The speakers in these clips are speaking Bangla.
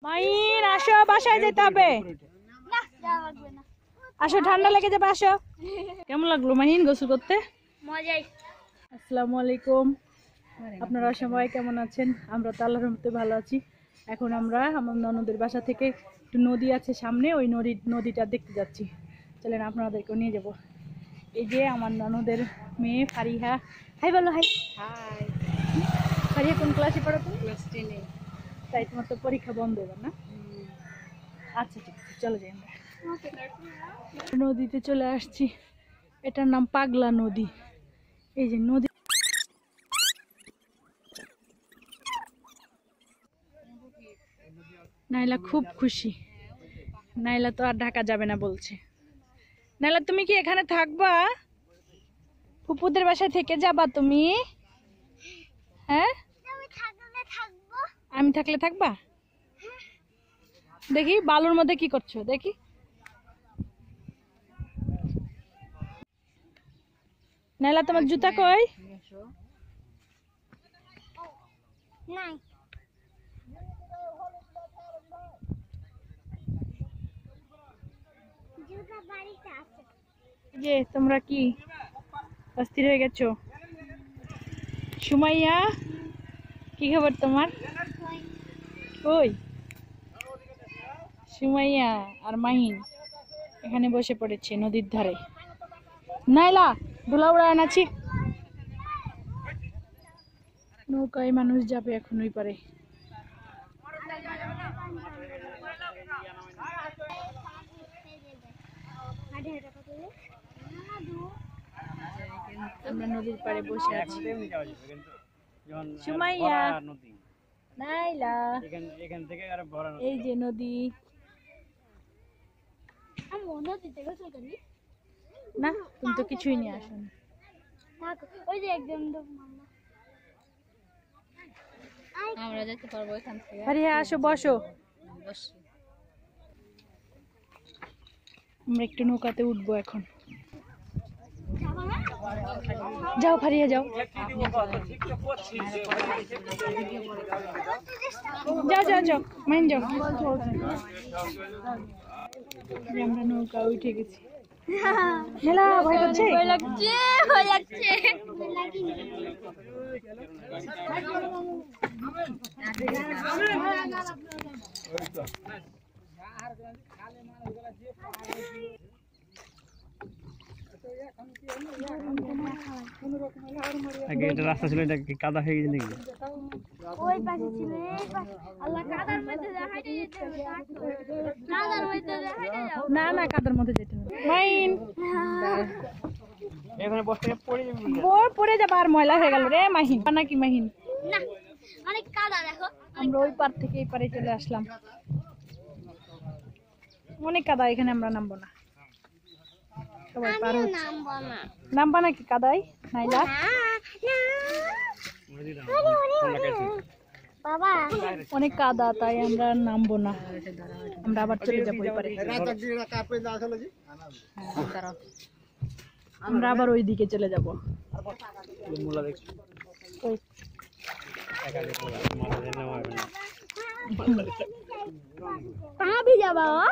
মাইন আসো, বাসায় যেতে হবে। আসো, ঠান্ডা লেগে যাবে, আসো। কেমন লাগলো মাহিন গোসল করতে? মজাই। আসসালামু আলাইকুম, আপনারা সবাই কেমন আছেন? আমরা তো আল্লাহর রহমতে ভালো আছি। এখন আমরা আমার ননদের বাসা থেকে একটু নদী আছে সামনে, ওই নদীটা দেখতে যাচ্ছি। চলেন আপনাদেরকেও নিয়ে যাব। এই যে আমার ননদের মেয়ে ফারিহা। হাই বলো, হাই। হাই। ফারিহা কোন ক্লাসে পড়ো তুমি? ক্লাস 10 এ। তাই, তোমার তো পরীক্ষা বন্ধ এবার না? আচ্ছা ঠিক আছে, চলো যাই আমরা। নদীতে চলে আসছি, এটার নাম পাগলা নদী। এই যে নদী, নাইলা খুব খুশি। নাইলা তো আর ঢাকা যাবে না বলছে। নাইলা তুমি কি এখানে থাকবা? ফুপুদের বাসায় থেকে যাবা তুমি? হ্যাঁ, আমি থাকলে থাকবা? দেখি বালুর মধ্যে কি করছো দেখি। নাইলা তোমার জুতা কই? যে তোমরা কি অস্থির হয়ে গেছো? সুমাইয়া, কি খবর তোমার? কই সুমাইয়া আর মাহিন এখানে বসে পড়েছে নদীর ধারে। নাইলা ধুলা উড়ায় নাছি। নৌকায় মানুষ যাবে এখন ওই পারে। আমরা নদীর পাড়ে বসে আছি। সুমাইয়া, নাইলা, এই যে নদী। না, তুমি তো কিছুই নিয়ে আসো না। আমরা যেতে পারবো এখান থেকে। আরে হ্যাঁ, আসো বসো। আমরা একটু নৌকাতে উঠবো এখন। যাও ফারিয়া যাও, যাও যাও যাও মাইন যাও। আমরা নৌকা উঠে গেছি। মেলা ভয় করছে, ভয় লাগছে, ভয় লাগছে। আগে এটা রাস্তা ছিল, এটা কি কাদা হয়ে গেছে নাকি? ওই পাশে ছিল, এই পাশে। আল্লাহ, কাদার মধ্যে হাইটে যেতে হবে। কাদার মধ্যে হাইটে যাও। না না, কাদার মধ্যে যেতে হবে। মাইন এখানে বসতে পড়ে যাবে। পড়ে যাবে, আর ময়লা হয়ে গেল রে মাহিন। নাকি মাহিন? না, অনেক কাদা দেখো। আমরা ওই পার থেকে এই পারে চলে আসলাম। অনেক কাদা, এখানে আমরা নামবো না। সবাই পার হচ্ছে। নামবা নাকি কাদাই? নাইলা বাবা, অনেক কাদা, তাই আমরা নামবো না। আমরা আবার চলে যাবো ওই পারে। আমরা আবার ওই দিকে চলে যাবো। ওই পা ভিজা বাবা,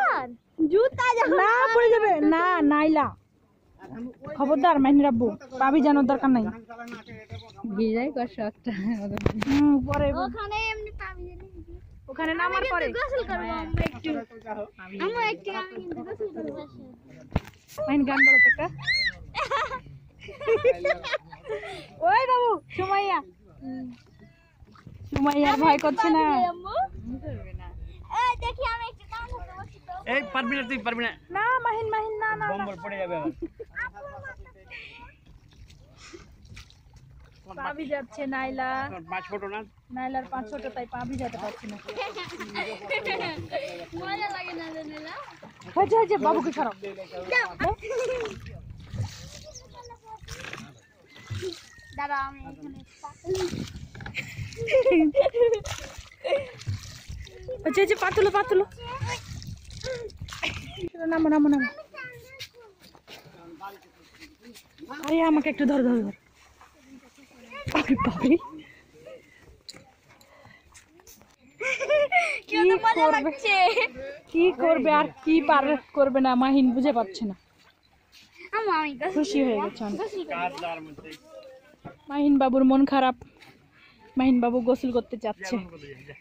জুতা না পড়ে যাবে না। নাইলা খবরদার, মাইনি রাখবো। পাবি জানোর দরকার নাই। ভিজাই কষ্ট একটা। পরে ওখানে এমনি পা ভিজে ওখানে নামার পরে গোসল করব আমরা একটু। আমরা একটু আমি কিন্তু গোসল করব। মাইন গান বলো তো একটা। ওই বাবু সুমাইয়া, সুমাইয়ার ভয় করছে না। এই দেখি আমি একটু কাম করতে বসি তো। এই পারবি না, তুই পারবি না। না মাহিন, মাহিন না না। বম্বর পড়ে যাবে আবার। পা ভিজাচ্ছে নাইলা। পা ছোট না, নাইলার পা ছোট, তাই পা ভিজাতে পারছি না। মজা লাগে না জানেলা। হয়েছে হয়েছে, বাবুকে ছাড়ো। দাঁড়া আমি এখানে হয়েছে হয়েছে, পা তুলো, পা তুলো। নামো নামো নামো। আরে আমাকে একটু ধর ধর ধর। বাপরে বাপরে, কি তো মজা লাগছে। কি করবে আর কি পার করবে না মাহিন বুঝে পাচ্ছে না। আমি খুশি হয়ে গেছে অনেক। কাজ দার মধ্যে মাহিন বাবুর মন খারাপ। মাহিন বাবু গোসল করতে যাচ্ছে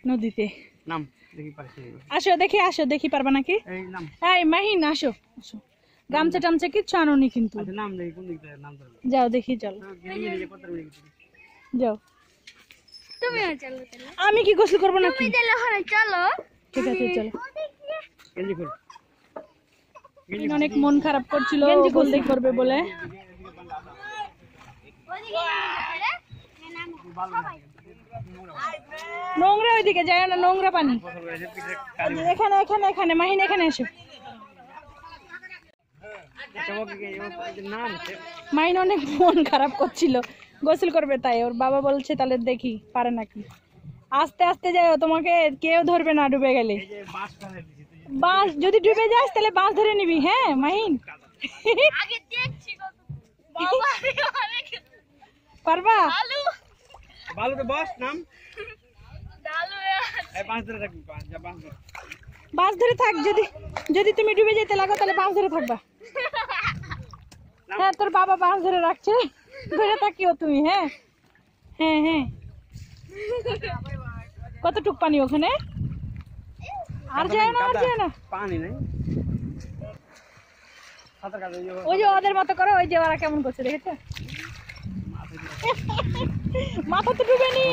নদীতে। নাম দেখি পারছি আসো দেখি, আসো দেখি, পারবা নাকি? এই নাম এই মাহিন আসো আসো, গামছা টামছা কিচ্ছু আনোনি কিন্তু। আচ্ছা নাম দেখি কোন দিক থেকে নাম ধরো যাও দেখি, চলো গিয়ে কত মিনিট যাও। তুমিও চলো তাহলে। আমি কি গোসল করবো নাকি? তুমি তাহলে ওখানে চলো। ঠিক আছে চলো। গেঞ্জি খুল মাহিন অনেক মন খারাপ করছিল গোসল করবে বলে। নোংরা ওইদিকে যায় না, নোংরা পানি। এখানে এখানে এখানে মাহিন এখানে এসো। নাম মাহিন অনেক মন খারাপ করছিল, গোসল করবে তাই। ওর বাবা বলছে তাহলে দেখি পারে নাকি। আস্তে আস্তে যাও, তোমাকে কেউ ধরবে না ডুবে গেলে। বাস ফেলে দিছি তুই বাস যদি ডুবে যাস তাহলে বাস ধরে নিবি। হ্যাঁ মাহিন আগে দেখছি কত বাবা অনেক পারবা? আলু ভালো তো বস নাম ডালু এই পাঁচ ধরে রাখবি পাঁচ যা পাঁচ ধরে বাস ধরে থাক, যদি যদি তুমি ডুবে যেতে লাগো তাহলে বাস ধরে থাকবা। হ্যাঁ তোর বাবা বাস ধরে রাখছে, ধরে থাকিও তুমি। হ্যাঁ হ্যাঁ হ্যাঁ। কতটুক পানি ওখানে? আর যায় না, আর যায় না। পানি নাই সাঁতার কাটে ওই যে ওদের মতো করো, ওই যে ওরা কেমন করছে দেখেছো? মাথা তো ডুবে নি।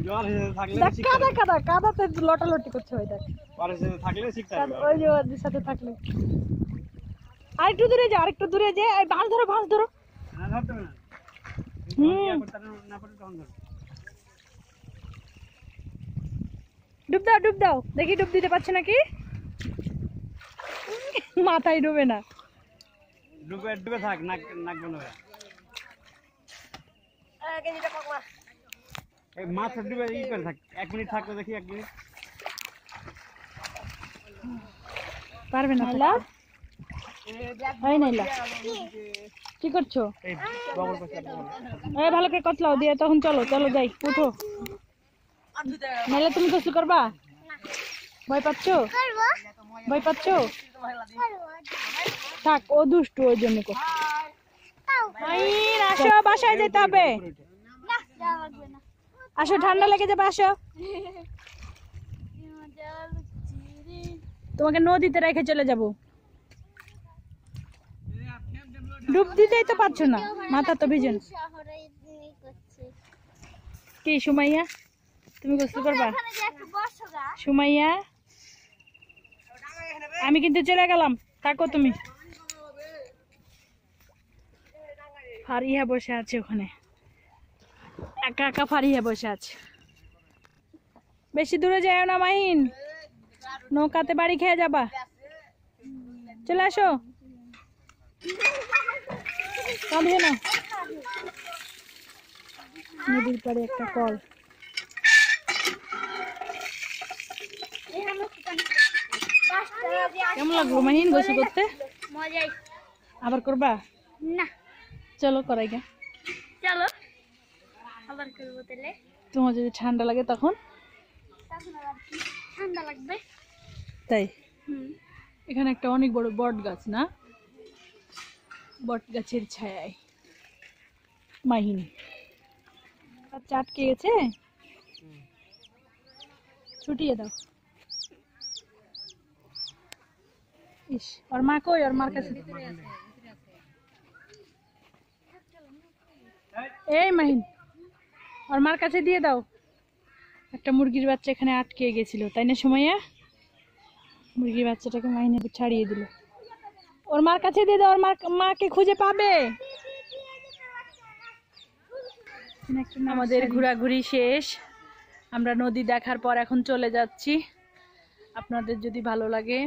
জল হিসেবে থাকলে দেখ কাদা কাদা কাদাতে লটালটি করছে। ওই দেখ পরে হিসেবে থাকলে শিখতে পারবে ওই যে ওদের সাথে থাকলে। আরেকটু দূরে যা, আরেকটু দূরে যে এই বাঁশ ধরো, বাঁশ ধরো। না ধরতে হবে না হুম না পারে তখন ধর ডুব দাও, ডুব দাও দেখি, ডুব দিতে পারছে নাকি? মাথায় ডুবে না। ডুবে ডুবে থাক নাক নাক বন্ধ হয়ে এই মাথা ডুবে ই করে থাক 1 মিনিট থাকতে দেখি 1 মিনিট পারবে না নাইলা? এই নাইলা কি করছো? এই বগল পাশে এই ভালো করে কতলাও দিয়ে তখন চলো চলো যাই, উঠো। নাইলে তুমি গোসল করবা? ভয় পাচ্ছো? করবো ভয় পাচ্ছো? থাক, ও দুষ্টু ওই জন্য করছে। মাহিন আসো, বাসায় যেতে হবে। না যাওয়া লাগবে না। আসো, ঠান্ডা লেগে যাবে, আসো। তোমাকে নদীতে রেখে চলে যাব। ডুব দিতেই তো পারছো না, মাথা তো ভিজে না। শহরে করছে কি সুমাইয়া, তুমি গোসল করবা? এখানে যে একটু বসো গা। সুমাইয়া আমি কিন্তু চলে গেলাম, থাকো তুমি। ফারিয়া বসে আছে ওখানে, একা একা ফারিয়া বসে আছে। বেশি দূরে যাও না মাহিন, নৌকাতে বাড়ি খেয়ে যাবা। চলে আসো, কাঁদিও না। নদীর পাড়ে একটা কল। কেমন লাগলো মাহিন গোসল করতে? মজাই। আবার করবা? না চলো করাই গে। চলো আবার করবো তাহলে। তোমার যদি ঠান্ডা লাগে তখন? তখন আবার কি ঠান্ডা লাগবে? তাই হুম এখানে একটা অনেক বড় বট গাছ, না? বট গাছের ছায়ায় মাহিন বাচ্চা আটকে গেছে, ছুটিয়ে দাও। ইস, ওর মা কই? ওর মার কাছে। এই মাহিন, ওর মার কাছে দিয়ে দাও। একটা মুরগির বাচ্চা এখানে আটকে গেছিল, তাই না সুমাইয়া? মুরগির বাচ্চাটাকে মাহিন ছাড়িয়ে দিল। ওর মার কাছে দিয়ে দাও, ওর মাকে খুঁজে পাবে। আমাদের ঘোরাঘুরি শেষ, আমরা নদী দেখার পর এখন চলে যাচ্ছি। আপনাদের যদি ভালো লাগে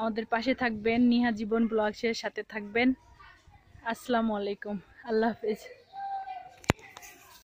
আমাদের পাশে থাকবেন, নিহা জীবন ব্লগসের সাথে থাকবেন। আসসালামু আলাইকুম, আল্লাহ হাফেজ।